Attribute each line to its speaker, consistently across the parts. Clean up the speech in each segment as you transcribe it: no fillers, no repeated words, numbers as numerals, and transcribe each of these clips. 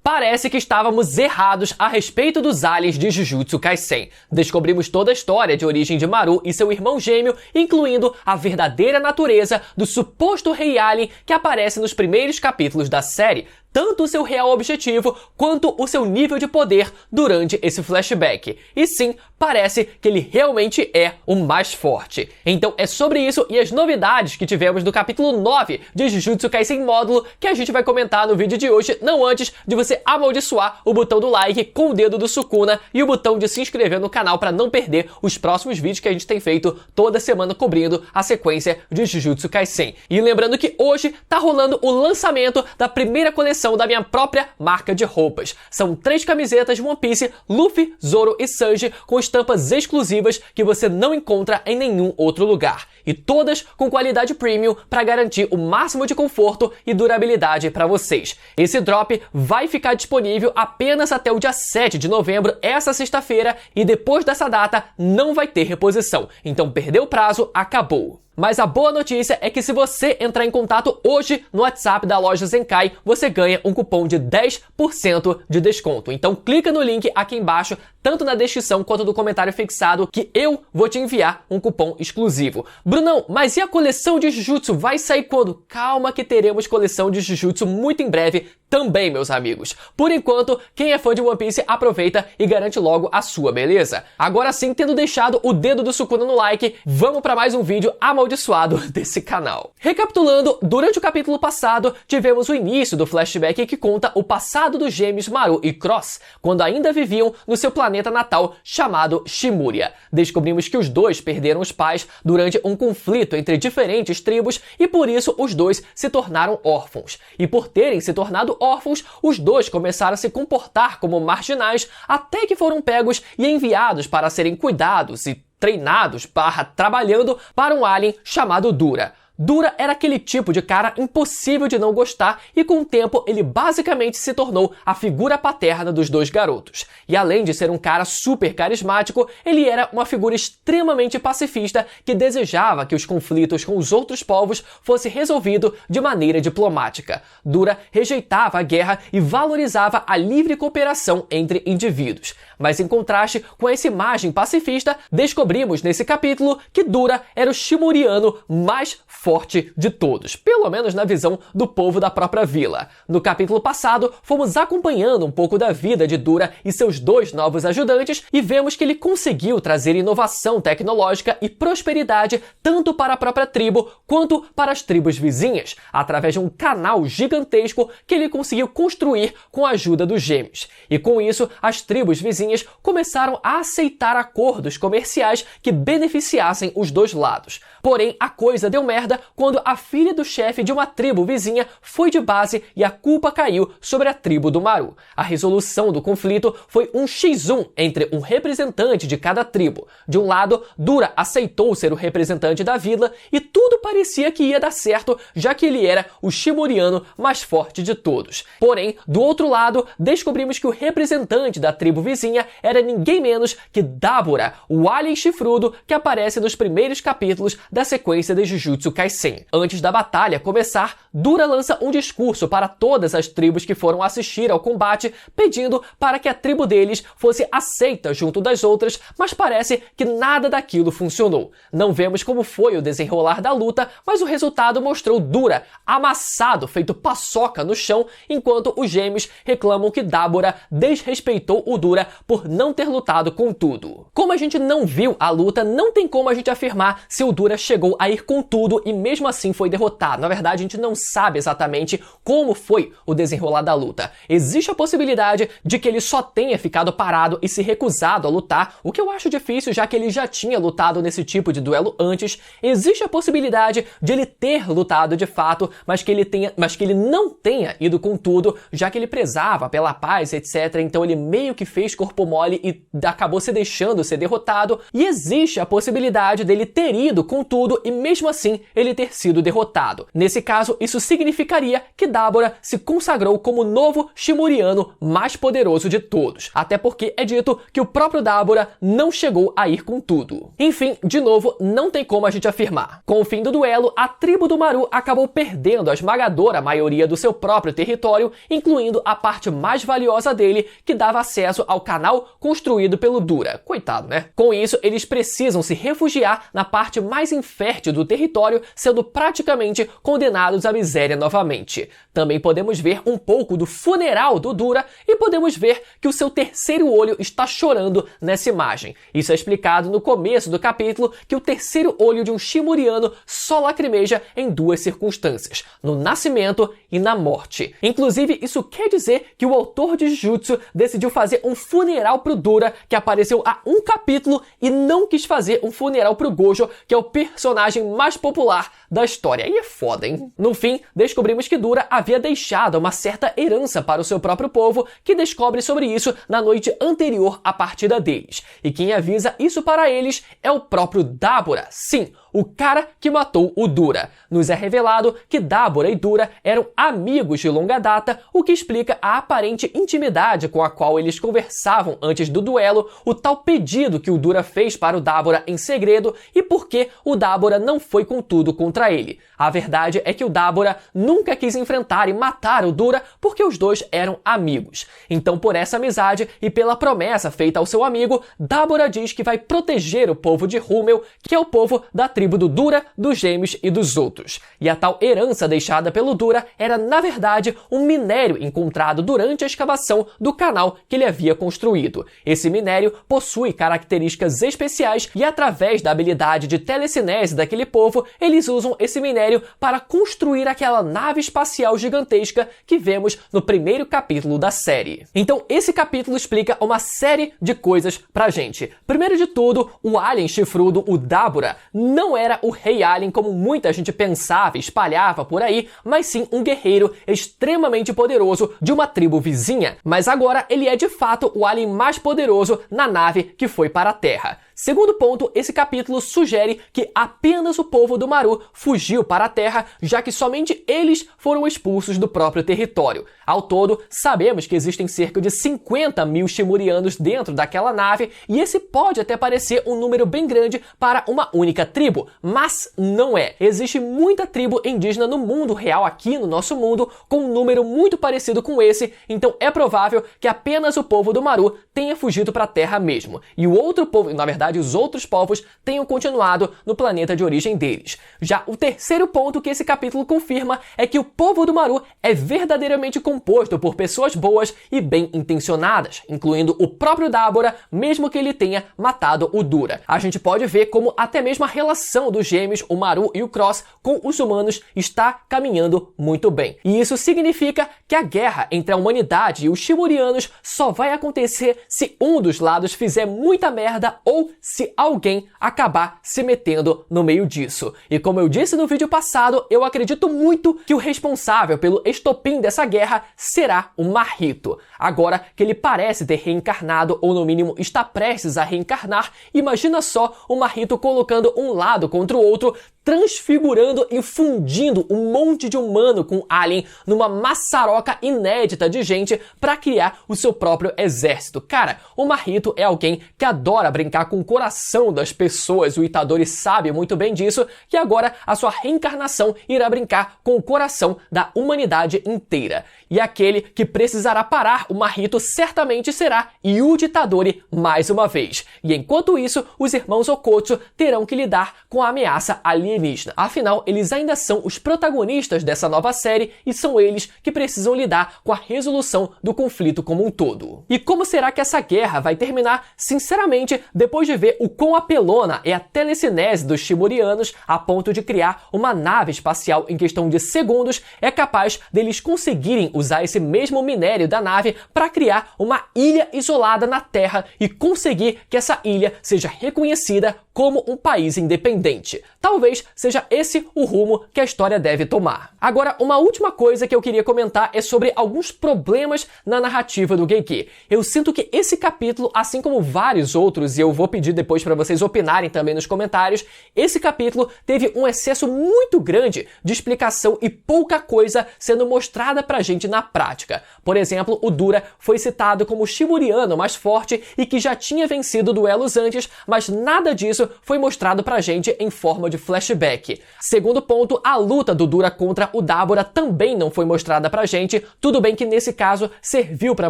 Speaker 1: Parece que estávamos errados a respeito dos aliens de Jujutsu Kaisen. Descobrimos toda a história de origem de Maru e seu irmão gêmeo, incluindo a verdadeira natureza do suposto rei alien que aparece nos primeiros capítulos da série, tanto o seu real objetivo quanto o seu nível de poder durante esse flashback. E sim, parece que ele realmente é o mais forte. Então é sobre isso e as novidades que tivemos no capítulo 9 de Jujutsu Kaisen Módulo que a gente vai comentar no vídeo de hoje, não antes de você amaldiçoar o botão do like com o dedo do Sukuna e o botão de se inscrever no canal para não perder os próximos vídeos que a gente tem feito toda semana cobrindo a sequência de Jujutsu Kaisen. E lembrando que hoje tá rolando o lançamento da primeira coleção da minha própria marca de roupas. São 3 camisetas de One Piece, Luffy, Zoro e Sanji com estampas exclusivas que você não encontra em nenhum outro lugar. E todas com qualidade premium para garantir o máximo de conforto e durabilidade para vocês. Esse drop vai ficar disponível apenas até o dia 7 de novembro, essa sexta-feira, e depois dessa data não vai ter reposição. Então perdeu o prazo, acabou. Mas a boa notícia é que se você entrar em contato hoje no WhatsApp da loja Zenkai, você ganha um cupom de 10% de desconto. Então clica no link aqui embaixo, tanto na descrição quanto no comentário fixado, que eu vou te enviar um cupom exclusivo. Brunão, mas e a coleção de Jujutsu vai sair quando? Calma que teremos coleção de Jujutsu muito em breve também, meus amigos. Por enquanto, quem é fã de One Piece aproveita e garante logo a sua, beleza? Agora sim, tendo deixado o dedo do Sukuna no like, vamos para mais um vídeo amaldiçoado desse canal. Recapitulando, durante o capítulo passado, tivemos o início do flashback que conta o passado dos gêmeos Maru e Cross, quando ainda viviam no seu planeta natal chamado Shimuria. Descobrimos que os dois perderam os pais durante um conflito entre diferentes tribos e por isso os dois se tornaram órfãos. E por terem se tornado órfãos, os dois começaram a se comportar como marginais até que foram pegos e enviados para serem cuidados e treinados trabalhando para um alien chamado Dura. Dura era aquele tipo de cara impossível de não gostar e com o tempo ele basicamente se tornou a figura paterna dos dois garotos. E além de ser um cara super carismático, ele era uma figura extremamente pacifista que desejava que os conflitos com os outros povos fossem resolvidos de maneira diplomática. Dura rejeitava a guerra e valorizava a livre cooperação entre indivíduos. Mas em contraste com essa imagem pacifista, descobrimos nesse capítulo que Dura era o shimuriano mais forte de todos, pelo menos na visão do povo da própria vila. No capítulo passado, fomos acompanhando um pouco da vida de Dura e seus dois novos ajudantes e vemos que ele conseguiu trazer inovação tecnológica e prosperidade tanto para a própria tribo quanto para as tribos vizinhas, através de um canal gigantesco que ele conseguiu construir com a ajuda dos gêmeos. E com isso, as tribos vizinhas começaram a aceitar acordos comerciais que beneficiassem os dois lados. Porém, a coisa deu merda quando a filha do chefe de uma tribo vizinha foi de base e a culpa caiu sobre a tribo do Maru. A resolução do conflito foi um x1 entre um representante de cada tribo. De um lado, Dura aceitou ser o representante da vila e tudo parecia que ia dar certo, já que ele era o shimuriano mais forte de todos. Porém, do outro lado, descobrimos que o representante da tribo vizinha era ninguém menos que Dabura, o alien chifrudo que aparece nos primeiros capítulos da sequência de Jujutsu Kaisen. Antes da batalha começar, Dura lança um discurso para todas as tribos que foram assistir ao combate, pedindo para que a tribo deles fosse aceita junto das outras, mas parece que nada daquilo funcionou. Não vemos como foi o desenrolar da luta, mas o resultado mostrou Dura amassado, feito paçoca no chão, enquanto os gêmeos reclamam que Dabura desrespeitou o Dura por não ter lutado com tudo. Como a gente não viu a luta, não tem como a gente afirmar se o Dura chegou a ir com tudo e mesmo assim foi derrotado. Na verdade, a gente não sabe exatamente como foi o desenrolar da luta. Existe a possibilidade de que ele só tenha ficado parado e se recusado a lutar, o que eu acho difícil, já que ele já tinha lutado nesse tipo de duelo antes. Existe a possibilidade de ele ter lutado de fato, mas que ele não tenha ido com tudo, já que ele prezava pela paz, etc. Então ele meio que fez corpo mole e acabou se deixando ser derrotado. E existe a possibilidade dele ter ido com tudo e mesmo assim ele ter sido derrotado. Nesse caso, isso significaria que Dabura se consagrou como o novo Shimuriano mais poderoso de todos, até porque é dito que o próprio Dabura não chegou a ir com tudo. Enfim, de novo, não tem como a gente afirmar. Com o fim do duelo, a tribo do Maru acabou perdendo a esmagadora maioria do seu próprio território, incluindo a parte mais valiosa dele, que dava acesso ao canal construído pelo Dura. Coitado, né? Com isso, eles precisam se refugiar na parte mais infértil do território, sendo praticamente condenados à miséria novamente. Também podemos ver um pouco do funeral do Dura e podemos ver que o seu terceiro olho está chorando nessa imagem. Isso é explicado no começo do capítulo, que o terceiro olho de um Shimuriano só lacrimeja em duas circunstâncias, no nascimento e na morte. Inclusive, isso quer dizer que o autor de Jujutsu decidiu fazer um funeral pro Dura, que apareceu há um capítulo, e não quis fazer um funeral pro Gojo, que é o personagem mais popular da história. Aí é foda, hein? No fim, descobrimos que Dura havia deixado uma certa herança para o seu próprio povo, que descobre sobre isso na noite anterior à partida deles. E quem avisa isso para eles é o próprio Dabura. Sim, o cara que matou o Dura. Nos é revelado que Dabura e Dura eram amigos de longa data, o que explica a aparente intimidade com a qual eles conversavam antes do duelo, o tal pedido que o Dura fez para o Dabura em segredo e por que o Dabura não foi com tudo contra ele. A verdade é que o Dabura nunca quis enfrentar e matar o Dura porque os dois eram amigos. Então, por essa amizade e pela promessa feita ao seu amigo, Dabura diz que vai proteger o povo de Rummel, que é o povo da tribo do Dura, dos Gêmeos e dos outros. E a tal herança deixada pelo Dura era, na verdade, um minério encontrado durante a escavação do canal que ele havia construído. Esse minério possui características especiais e, através da habilidade de telecinese daquele povo, eles usam esse minério para construir aquela nave espacial gigantesca que vemos no primeiro capítulo da série. Então, esse capítulo explica uma série de coisas pra gente. Primeiro de tudo, o alien chifrudo, o Dabura, não era o Rei Alien como muita gente pensava e espalhava por aí, mas sim um guerreiro extremamente poderoso de uma tribo vizinha. Mas agora ele é de fato o alien mais poderoso na nave que foi para a Terra. Segundo ponto, esse capítulo sugere que apenas o povo do Maru fugiu para a Terra, já que somente eles foram expulsos do próprio território. Ao todo, sabemos que existem cerca de 50 mil Shimurianos dentro daquela nave, e esse pode até parecer um número bem grande para uma única tribo, mas não é. Existe muita tribo indígena no mundo real, aqui no nosso mundo, com um número muito parecido com esse, então é provável que apenas o povo do Maru tenha fugido para a Terra mesmo, e o outro povo, na verdade, os outros povos tenham continuado no planeta de origem deles. Já o terceiro ponto que esse capítulo confirma é que o povo do Maru é verdadeiramente composto por pessoas boas e bem intencionadas, incluindo o próprio Dabura, mesmo que ele tenha matado o Dura. A gente pode ver como até mesmo a relação dos gêmeos, o Maru e o Cross, com os humanos está caminhando muito bem. E isso significa que a guerra entre a humanidade e os Shimurianos só vai acontecer se um dos lados fizer muita merda ou se alguém acabar se metendo no meio disso. E como eu disse no vídeo passado, eu acredito muito que o responsável pelo estopim dessa guerra será o Mahito. Agora que ele parece ter reencarnado, ou no mínimo está prestes a reencarnar, imagina só o Mahito colocando um lado contra o outro, transfigurando e fundindo um monte de humano com alien numa maçaroca inédita de gente para criar o seu próprio exército. Cara, o Mahito é alguém que adora brincar com o coração das pessoas, o Itadori sabe muito bem disso, e agora a sua reencarnação irá brincar com o coração da humanidade inteira. E aquele que precisará parar o Mahito certamente será Yuji Itadori mais uma vez. E enquanto isso, os irmãos Okotsu terão que lidar com a ameaça alienígena. Afinal, eles ainda são os protagonistas dessa nova série e são eles que precisam lidar com a resolução do conflito como um todo. E como será que essa guerra vai terminar? Sinceramente, depois de ver o quão apelona é a telecinese dos Shimurianos a ponto de criar uma nave espacial em questão de segundos, é capaz deles conseguirem usar esse mesmo minério da nave para criar uma ilha isolada na Terra e conseguir que essa ilha seja reconhecida como um país independente. Talvez seja esse o rumo que a história deve tomar. Agora, uma última coisa que eu queria comentar é sobre alguns problemas na narrativa do Gege. Eu sinto que esse capítulo, assim como vários outros, e eu vou pedir depois para vocês opinarem também nos comentários, esse capítulo teve um excesso muito grande de explicação e pouca coisa sendo mostrada pra gente na prática. Por exemplo, o Dura foi citado como o Shimuriano mais forte e que já tinha vencido duelos antes, mas nada disso foi mostrado pra gente em forma de flashback. Segundo ponto, a luta do Dura contra o Dabura também não foi mostrada pra gente, tudo bem que nesse caso serviu pra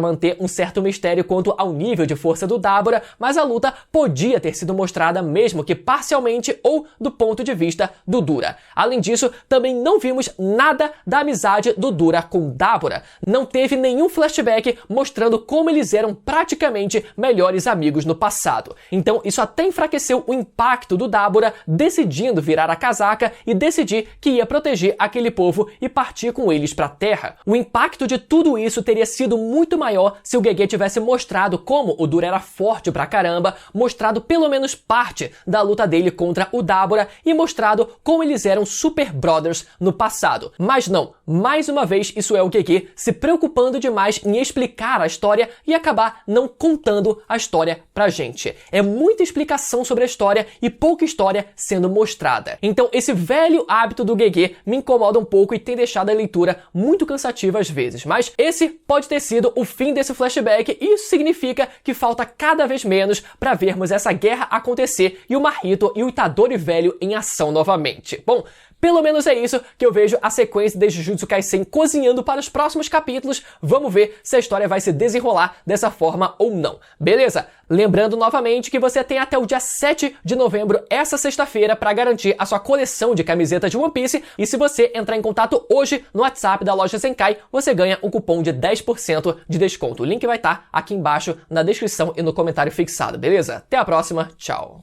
Speaker 1: manter um certo mistério quanto ao nível de força do Dabura, mas a luta podia ter sido mostrada mesmo que parcialmente ou do ponto de vista do Dura. Além disso, também não vimos nada da amizade do Dura com Dabura. Não teve nenhum flashback mostrando como eles eram praticamente melhores amigos no passado. Então isso até enfraqueceu o impacto do Dabura decidindo virar a casaca e decidir que ia proteger aquele povo e partir com eles pra terra. O impacto de tudo isso teria sido muito maior se o Gege tivesse mostrado como o Dura era forte pra caramba, mostrado pelo menos parte da luta dele contra o Dabura e mostrado como eles eram super brothers no passado. Mas não, mais uma vez isso é o Gege se preocupando demais em explicar a história e acabar não contando a história pra gente. É muita explicação sobre a história e pouca história sendo mostrada. Então esse velho hábito do Gege me incomoda um pouco e tem deixado a leitura muito cansativa às vezes. Mas esse pode ter sido o fim desse flashback e isso significa que falta cada vez menos para vermos essa guerra acontecer e o Mahito e o Itadori velho em ação novamente. Bom, pelo menos é isso que eu vejo a sequência de Jujutsu Kaisen cozinhando para os próximos capítulos. Vamos ver se a história vai se desenrolar dessa forma ou não. Beleza? Lembrando novamente que você tem até o dia 7 de novembro, essa sexta-feira, para garantir a sua coleção de camisetas de One Piece. E se você entrar em contato hoje no WhatsApp da loja Zenkai, você ganha um cupom de 10% de desconto. O link vai estar aqui embaixo na descrição e no comentário fixado, beleza? Até a próxima, tchau!